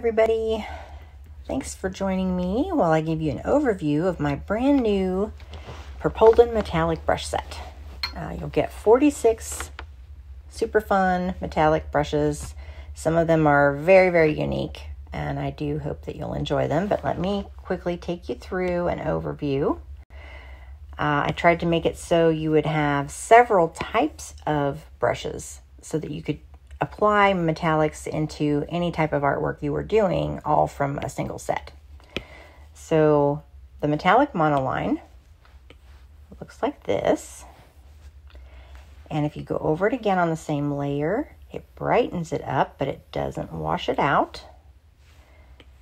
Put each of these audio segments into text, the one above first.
everybody. Thanks for joining me while I give you an overview of my brand new Purpolden Metallic Brush Set. You'll get 46 super fun metallic brushes. Some of them are very, very unique, and I do hope that you'll enjoy them, but let me quickly take you through an overview. I tried to make it so you would have several types of brushes so that you could apply metallics into any type of artwork you were doing, all from a single set. So the metallic monoline looks like this. And if you go over it again on the same layer, it brightens it up, but it doesn't wash it out.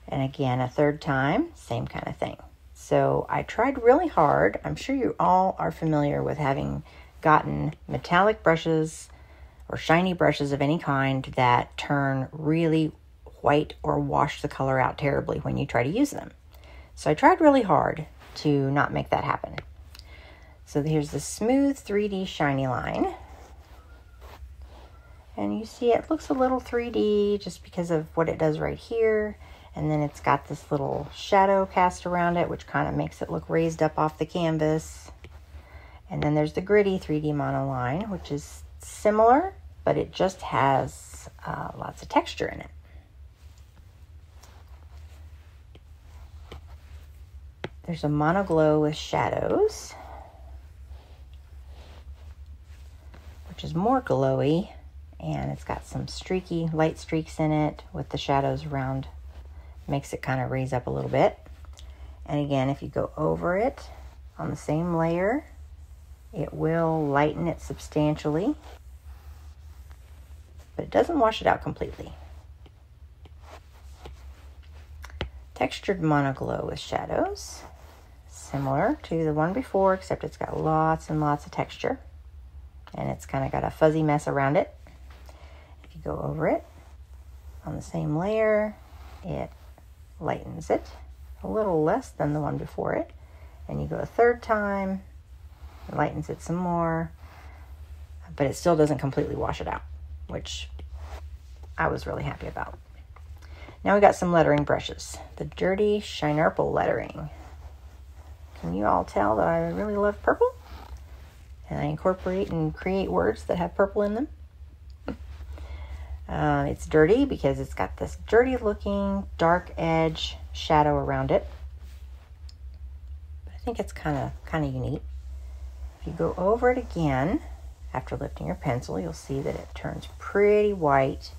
And again, a third time, same kind of thing. So I tried really hard. I'm sure you all are familiar with having gotten metallic brushes or shiny brushes of any kind that turn really white or wash the color out terribly when you try to use them. So I tried really hard to not make that happen. So here's the smooth 3D shiny line. And you see it looks a little 3D just because of what it does right here. And then it's got this little shadow cast around it, which kind of makes it look raised up off the canvas. And then there's the gritty 3D monoline, which is similar, but it just has lots of texture in it. There's a monoglow with shadows, which is more glowy, and it's got some streaky light streaks in it with the shadows around. Makes it kind of raise up a little bit. And again, if you go over it on the same layer, it will lighten it substantially, but it doesn't wash it out completely. Textured monoglow with shadows, similar to the one before, except it's got lots and lots of texture, and it's kind of got a fuzzy mess around it. If you go over it on the same layer, it lightens it a little less than the one before it, and you go a third time, it lightens it some more, but it still doesn't completely wash it out, which I was really happy about. Now we got some lettering brushes. The dirty Shinurple lettering. Can you all tell that I really love purple? And I incorporate and create words that have purple in them. It's dirty because it's got this dirty looking dark edge shadow around it. But I think it's kind of unique. If you go over it again, after lifting your pencil, you'll see that it turns pretty white,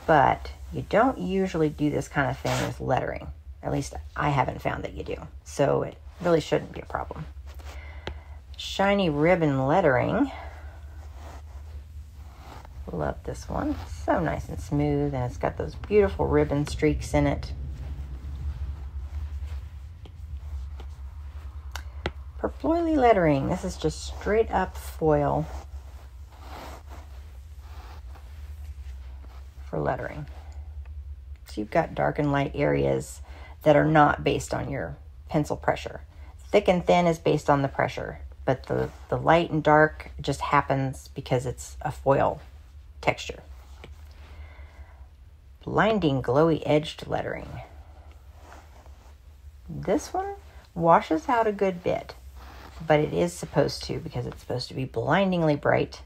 but you don't usually do this kind of thing with lettering. At least I haven't found that you do. So it really shouldn't be a problem. Shiny ribbon lettering. Love this one. So nice and smooth, and it's got those beautiful ribbon streaks in it. Purploily lettering. This is just straight up foil for lettering. So you've got dark and light areas that are not based on your pencil pressure. Thick and thin is based on the pressure, but the light and dark just happens because it's a foil texture. Blinding glowy edged lettering. This one washes out a good bit, but it is supposed to, because it's supposed to be blindingly bright.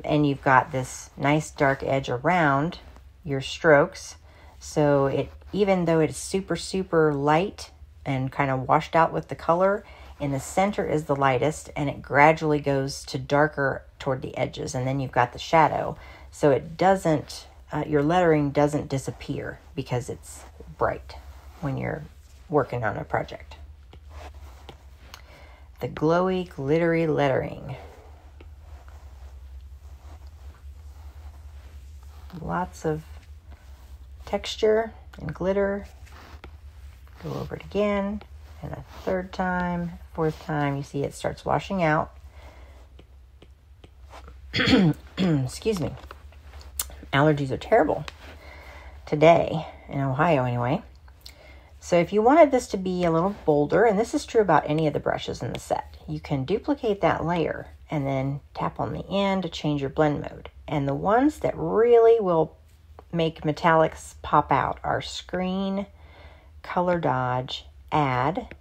And you've got this nice dark edge around your strokes, so it, even though it's super, super light and kind of washed out with the color, in the center is the lightest, and it gradually goes to darker toward the edges, and then you've got the shadow. So it doesn't, your lettering doesn't disappear because it's bright when you're working on a project. The glowy, glittery lettering. Lots of texture and glitter. Go over it again, and a third time, fourth time, you see it starts washing out. Excuse me. Allergies are terrible today, in Ohio anyway. So if you wanted this to be a little bolder, and this is true about any of the brushes in the set, you can duplicate that layer and then tap on the end to change your blend mode. And the ones that really will make metallics pop out are screen, color dodge, add.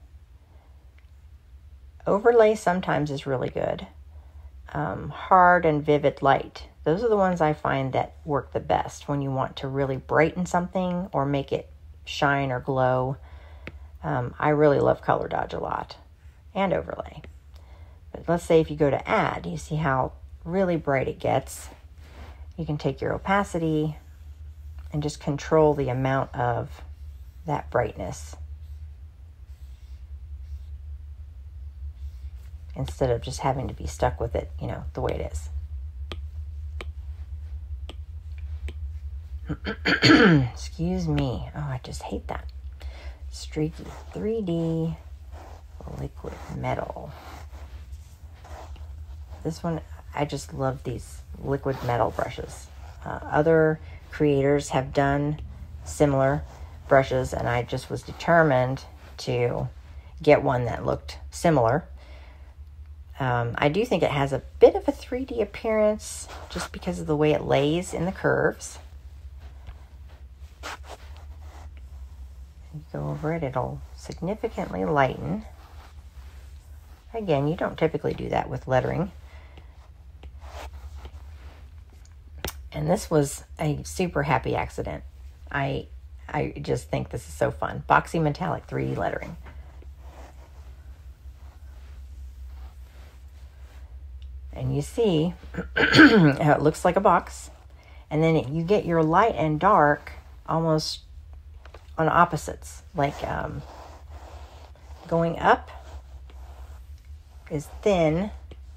Overlay sometimes is really good. Hard and vivid light. Those are the ones I find that work the best when you want to really brighten something or make it shine or glow. I really love color dodge a lot, and overlay. But let's say if you go to add, you see how really bright it gets. You can take your opacity and just control the amount of that brightness, instead of just having to be stuck with it, you know, the way it is. Excuse me. Oh, I just hate that. Streaky 3D liquid metal. This one, I just love these liquid metal brushes. Other creators have done similar brushes, and I just was determined to get one that looked similar. I do think it has a bit of a 3D appearance just because of the way it lays in the curves. You go over it, it'll significantly lighten. Again, you don't typically do that with lettering. And this was a super happy accident. I just think this is so fun. Boxy metallic 3D lettering. And you see how it looks like a box. And then you get your light and dark almost on opposites. Like going up is thin,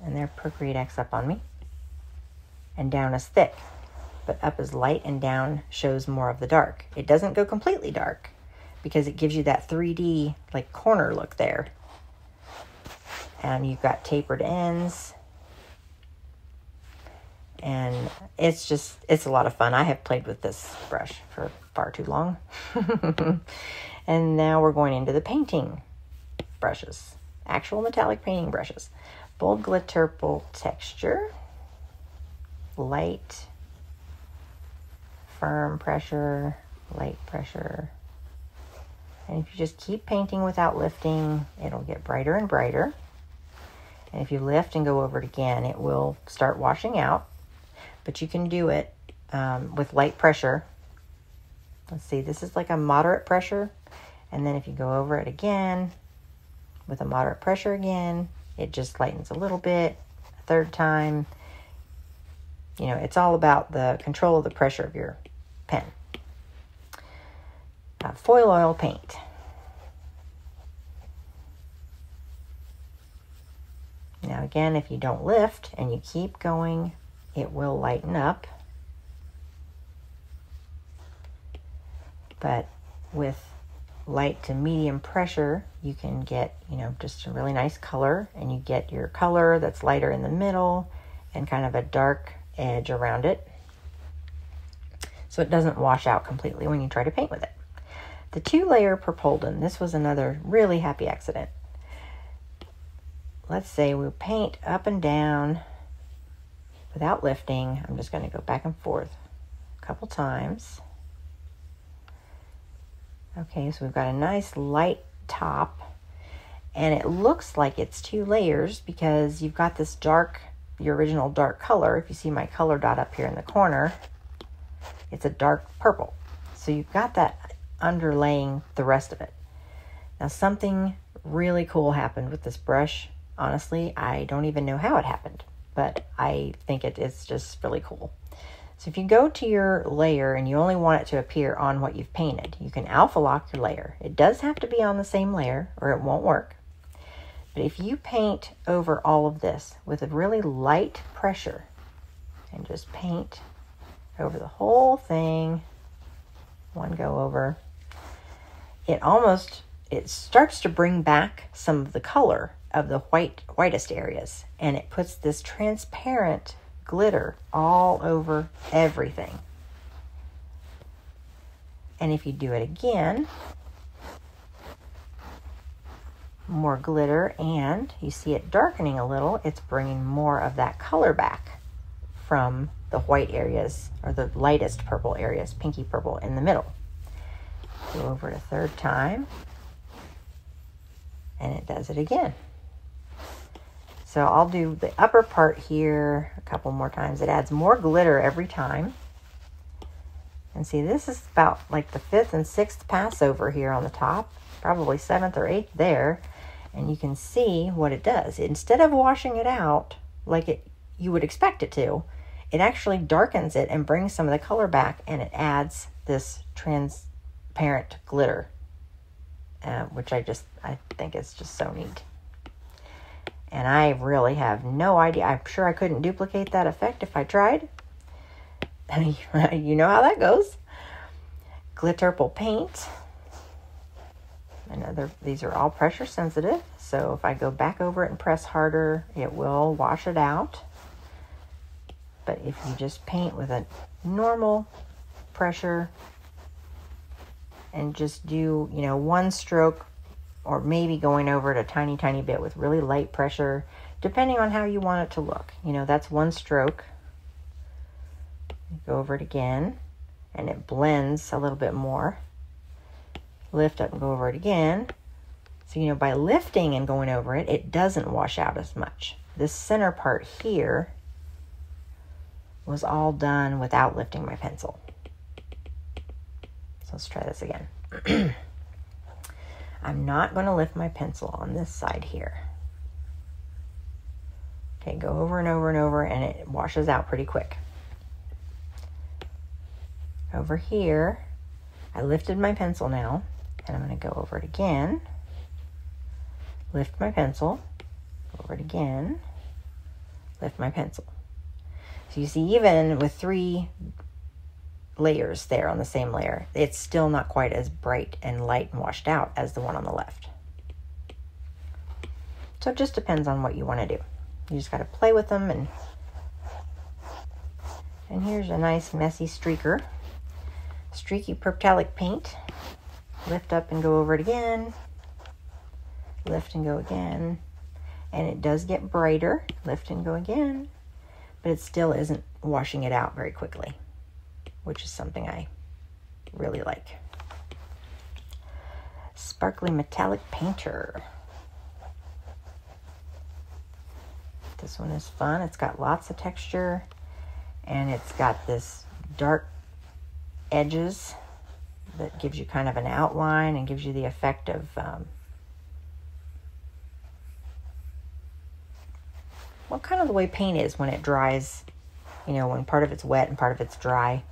and there Procreate X up on me, and down is thick. But up is light and down shows more of the dark. It doesn't go completely dark because it gives you that 3D like corner look there. And you've got tapered ends. And it's a lot of fun. I have played with this brush for far too long. And now we're going into the painting brushes. Actual metallic painting brushes. Bold glitter, bold texture. Light, firm pressure, light pressure. And if you just keep painting without lifting, it'll get brighter and brighter. And if you lift and go over it again, it will start washing out. But you can do it with light pressure. Let's see, this is like a moderate pressure. And then if you go over it again with a moderate pressure again, it just lightens a little bit. A third time. You know, it's all about the control of the pressure of your pen. Foil oil paint. Now again, if you don't lift and you keep going, it will lighten up. But with light to medium pressure, you can get, you know, just a really nice color, and you get your color that's lighter in the middle and kind of a dark edge around it, so it doesn't wash out completely when you try to paint with it. The 2-layer Purpolden, this was another really happy accident. Let's say we paint up and down without lifting. I'm just going to go back and forth a couple times. Okay, so we've got a nice light top, and it looks like it's 2 layers because you've got this dark, your original dark color. If you see my color dot up here in the corner, it's a dark purple. So you've got that underlaying the rest of it. Now something really cool happened with this brush. Honestly, I don't even know how it happened, but I think it is just really cool. So if you go to your layer and you only want it to appear on what you've painted, you can alpha lock your layer. It does have to be on the same layer or it won't work. But if you paint over all of this with a really light pressure and just paint over the whole thing, one go over, it starts to bring back some of the color of the whitest areas, and it puts this transparent glitter all over everything. And if you do it again, more glitter, and you see it darkening a little, it's bringing more of that color back. from the white areas, or the lightest purple areas, pinky purple in the middle. Go over it a third time, and it does it again. So I'll do the upper part here a couple more times. It adds more glitter every time. And see, this is about like the 5th and 6th pass over here on the top, probably 7th or 8th there. And you can see what it does. Instead of washing it out like you would expect it to, it actually darkens it and brings some of the color back, and it adds this transparent glitter, which I think is just so neat. And I really have no idea. I'm sure I couldn't duplicate that effect if I tried. You know how that goes. Glitterpurple paint. These are all pressure sensitive. So if I go back over it and press harder, it will wash it out. But if you just paint with a normal pressure and just do, one stroke, or maybe going over it a tiny, tiny bit with really light pressure, depending on how you want it to look. That's one stroke. Go over it again, and it blends a little bit more. Lift up and go over it again. So, by lifting and going over it, it doesn't wash out as much. This center part here was all done without lifting my pencil. So let's try this again. I'm not going to lift my pencil on this side here. Okay, go over and over and over, and it washes out pretty quick. Over here, I lifted my pencil now, and I'm going to go over it again. Lift my pencil, go over it again, lift my pencil. So you see, even with 3 layers there on the same layer, it's still not quite as bright and light and washed out as the one on the left. So it just depends on what you want to do. You just got to play with them. And here's a nice messy streaker. Streaky metallic paint. Lift up and go over it again. Lift and go again. And it does get brighter. Lift and go again. But it still isn't washing it out very quickly, which is something I really like. Sparkly metallic painter. This one is fun. It's got lots of texture, and it's got this dark edges that gives you kind of an outline and gives you the effect of kind of the way paint is when it dries, when part of it's wet and part of it's dry.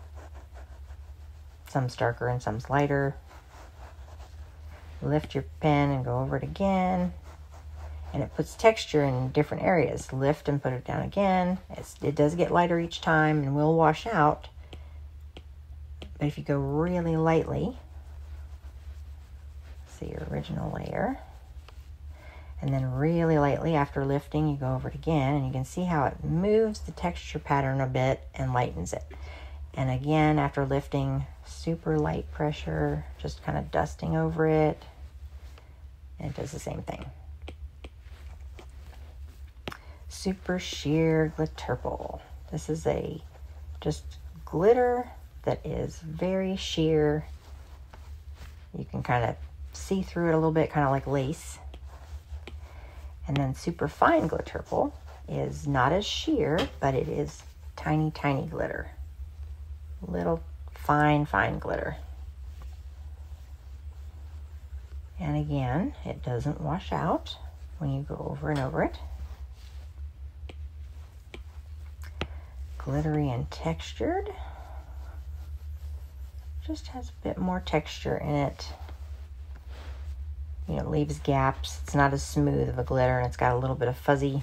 Some's darker and some's lighter. Lift your pen and go over it again. And it puts texture in different areas. Lift and put it down again. It does get lighter each time and will wash out. But if you go really lightly, see your original layer. And then really lightly after lifting, you go over it again. And you can see how it moves the texture pattern a bit and lightens it. And again, after lifting, super light pressure, just kind of dusting over it. And it does the same thing. Super sheer glitterpurple. This is a just glitter that is very sheer. You can kind of see through it a little bit, kind of like lace. And then super fine glitterpurple is not as sheer, but it is tiny, tiny glitter. Little fine, fine glitter. And again, it doesn't wash out when you go over and over it. Glittery and textured. Just has a bit more texture in it. It leaves gaps. It's not as smooth of a glitter, and it's got a little bit of fuzzy,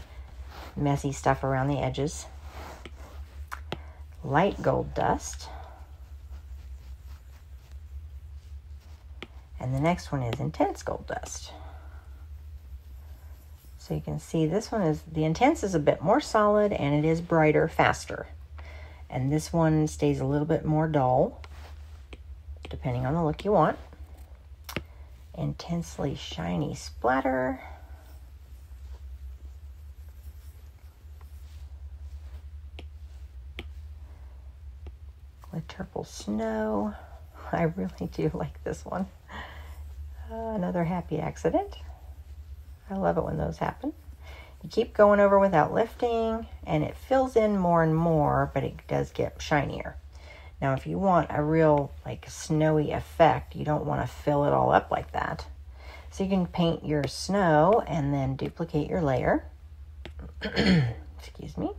messy stuff around the edges. Light gold dust. And the next one is intense gold dust. So you can see this one is, the intense is a bit more solid and it is brighter, faster. And this one stays a little bit more dull, depending on the look you want. Intensely shiny splatter. Purple Snow. I really do like this one. Another happy accident. I love it when those happen. You keep going over without lifting, and it fills in more and more, but it does get shinier. Now, if you want a real like snowy effect, you don't want to fill it all up like that. So you can paint your snow and then duplicate your layer. Excuse me.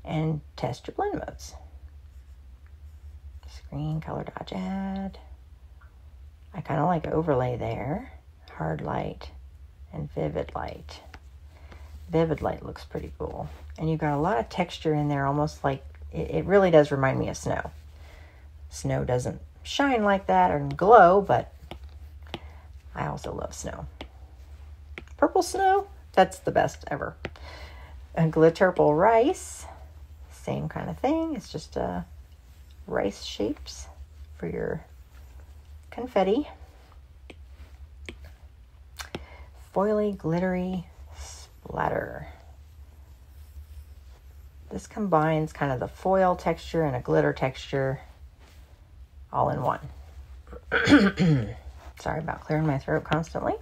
And test your blend modes. Screen, color dodge, add. I kind of like overlay there. Hard light and vivid light. Vivid light looks pretty cool. And you've got a lot of texture in there, almost like, it really does remind me of snow. Snow doesn't shine like that or glow, but I also love snow. Purple snow, that's the best ever. And Glitterpurple rice, same kind of thing. It's just rice shapes for your confetti. Foily, glittery splatter. This combines kind of the foil texture and a glitter texture all in one. Sorry about clearing my throat constantly.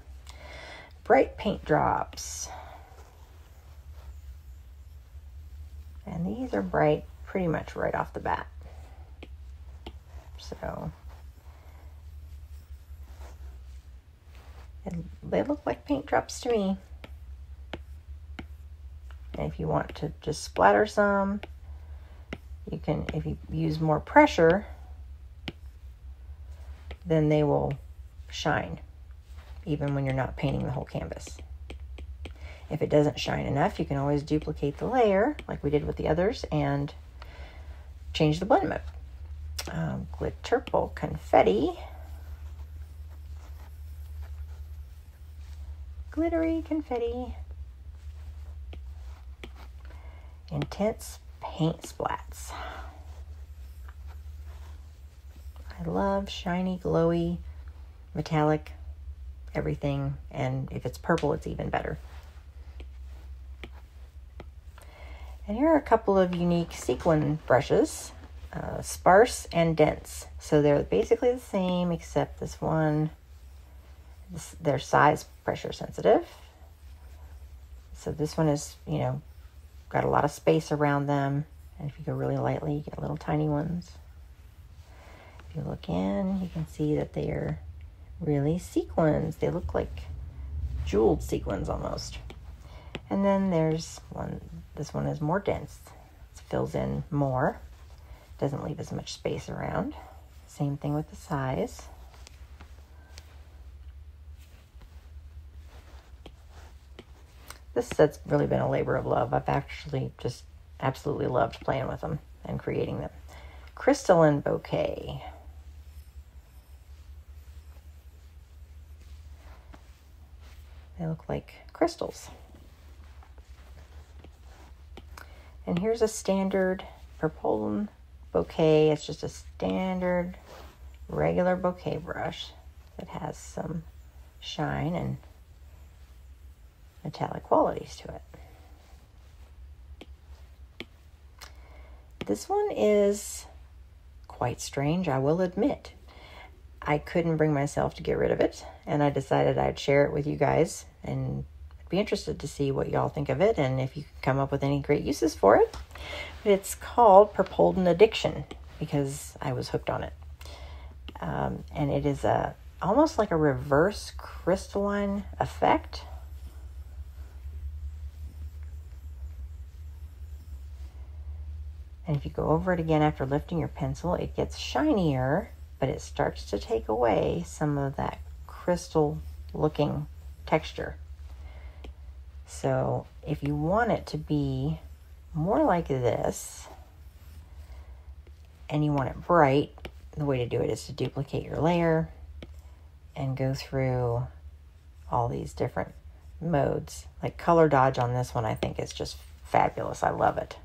Bright paint drops. And these are bright pretty much right off the bat. So they look like paint drops to me. And if you want to just splatter some, you can, if you use more pressure, then they will shine, even when you're not painting the whole canvas. If it doesn't shine enough, you can always duplicate the layer, like we did with the others, and change the blend mode. Glitterpurple confetti. Glittery confetti. Intense paint splats. I love shiny, glowy, metallic, everything. And if it's purple, it's even better. And here are a couple of unique sequin brushes, sparse and dense. So they're basically the same, except this one, they're size pressure sensitive. So this one is, you know, got a lot of space around them. And if you go really lightly, you get little tiny ones. If you look in, you can see that they are really sequins. They look like jeweled sequins almost. And then there's one, this one is more dense. It fills in more. Doesn't leave as much space around. Same thing with the size. This set's really been a labor of love. I've actually just absolutely loved playing with them and creating them. Crystalline Bouquet. They look like crystals. And here's a standard Purpolden bouquet. It's just a standard regular bouquet brush that has some shine and metallic qualities to it. This one is quite strange, I will admit. I couldn't bring myself to get rid of it, and I decided I'd share it with you guys and be interested to see what y'all think of it and if you can come up with any great uses for it. But it's called Purpolden Addiction because I was hooked on it. And it is almost like a reverse crystalline effect. And if you go over it again after lifting your pencil, it gets shinier, but it starts to take away some of that crystal looking texture. So if you want it to be more like this and you want it bright, the way to do it is to duplicate your layer and go through all these different modes. Like color dodge on this one I think is just fabulous. I love it.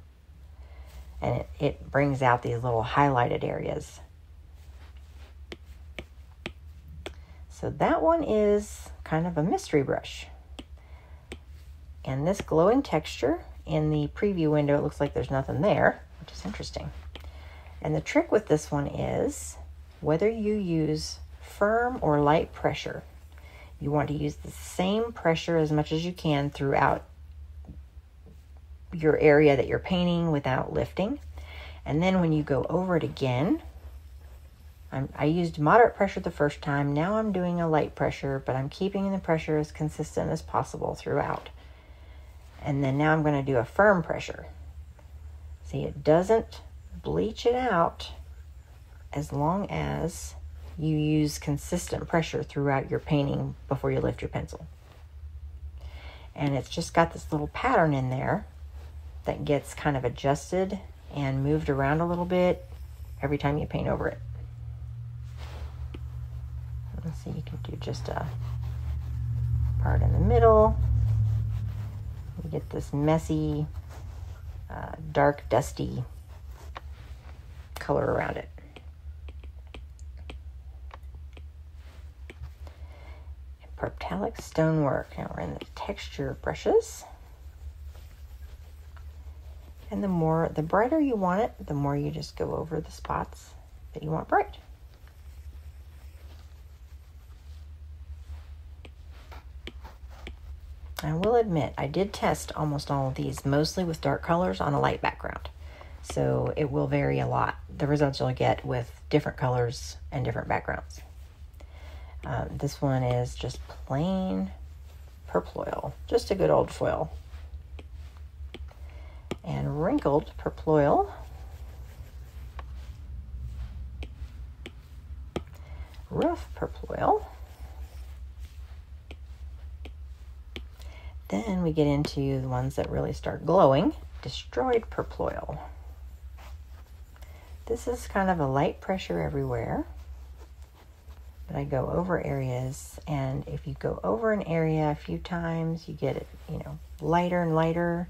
And it brings out these little highlighted areas. So that one is kind of a mystery brush. And this glowing texture in the preview window, it looks like there's nothing there, which is interesting. And the trick with this one is whether you use firm or light pressure, you want to use the same pressure as much as you can throughout your area that you're painting without lifting. And then when you go over it again, I used moderate pressure the first time. Now I'm doing a light pressure, but I'm keeping the pressure as consistent as possible throughout. And then now I'm going to do a firm pressure. See, it doesn't bleach it out as long as you use consistent pressure throughout your painting before you lift your pencil. And it's just got this little pattern in there that gets kind of adjusted and moved around a little bit every time you paint over it. Let's see, you can do just a part in the middle. You get this messy, dark, dusty color around it. Metallic stonework. Now we're in the texture brushes. And the brighter you want it, the more you just go over the spots that you want bright. I will admit, I did test almost all of these, mostly with dark colors on a light background. So it will vary a lot, the results you'll get with different colors and different backgrounds. This one is just plain purple oil, just a good old foil. And wrinkled purple oil. Rough purple oil. Then we get into the ones that really start glowing. Destroyed purple oil. This is kind of a light pressure everywhere. But I go over areas, and if you go over an area a few times, you get it, lighter and lighter.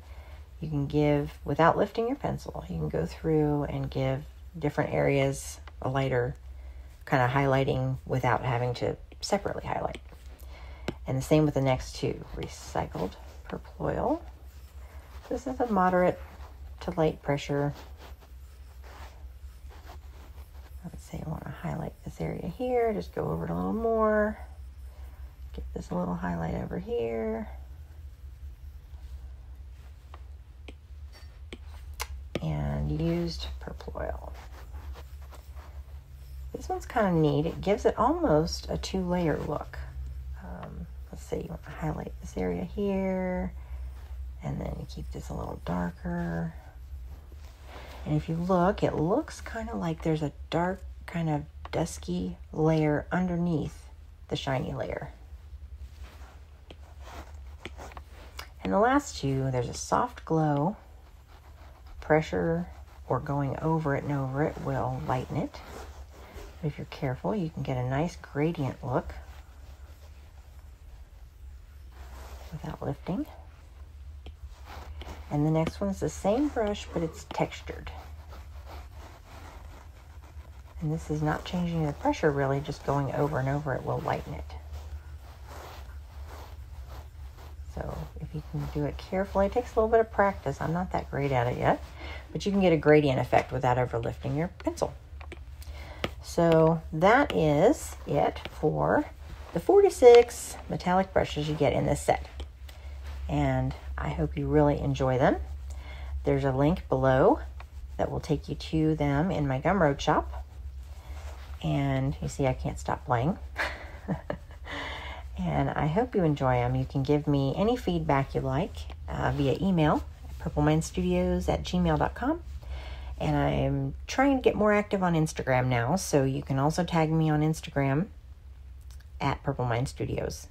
You can give, without lifting your pencil, you can go through and give different areas a lighter kind of highlighting without having to separately highlight. And the same with the next two. Recycled purple oil. This is a moderate to light pressure. Let's say I want to highlight this area here. Just go over it a little more. Get this little highlight over here. And used purple oil. This one's kind of neat. It gives it almost a two-layer look. Let's say you want to highlight this area here, and then you keep this a little darker. And if you look, it looks kind of like there's a dark, kind of dusky layer underneath the shiny layer. And the last two, there's a soft glow. Pressure or going over it and over it will lighten it. But if you're careful, you can get a nice gradient look without lifting. And the next one's the same brush, but it's textured. And this is not changing the pressure really, just going over and over it will lighten it. So if you can do it carefully, it takes a little bit of practice. I'm not that great at it yet, but you can get a gradient effect without over lifting your pencil. So that is it for the 46 metallic brushes you get in this set. And I hope you really enjoy them. There's a link below that will take you to them in my Gumroad shop. And you see I can't stop playing. And I hope you enjoy them. You can give me any feedback you like via email at purplemindstudios@gmail.com. And I'm trying to get more active on Instagram now, so you can also tag me on Instagram at purplemindstudios.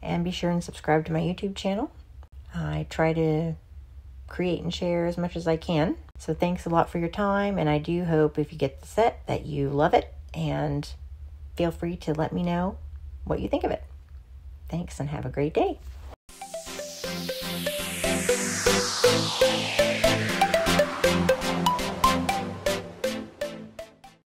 And be sure and subscribe to my YouTube channel. I try to create and share as much as I can. So thanks a lot for your time, and I do hope if you get the set that you love it, and feel free to let me know what you think of it. Thanks, and have a great day.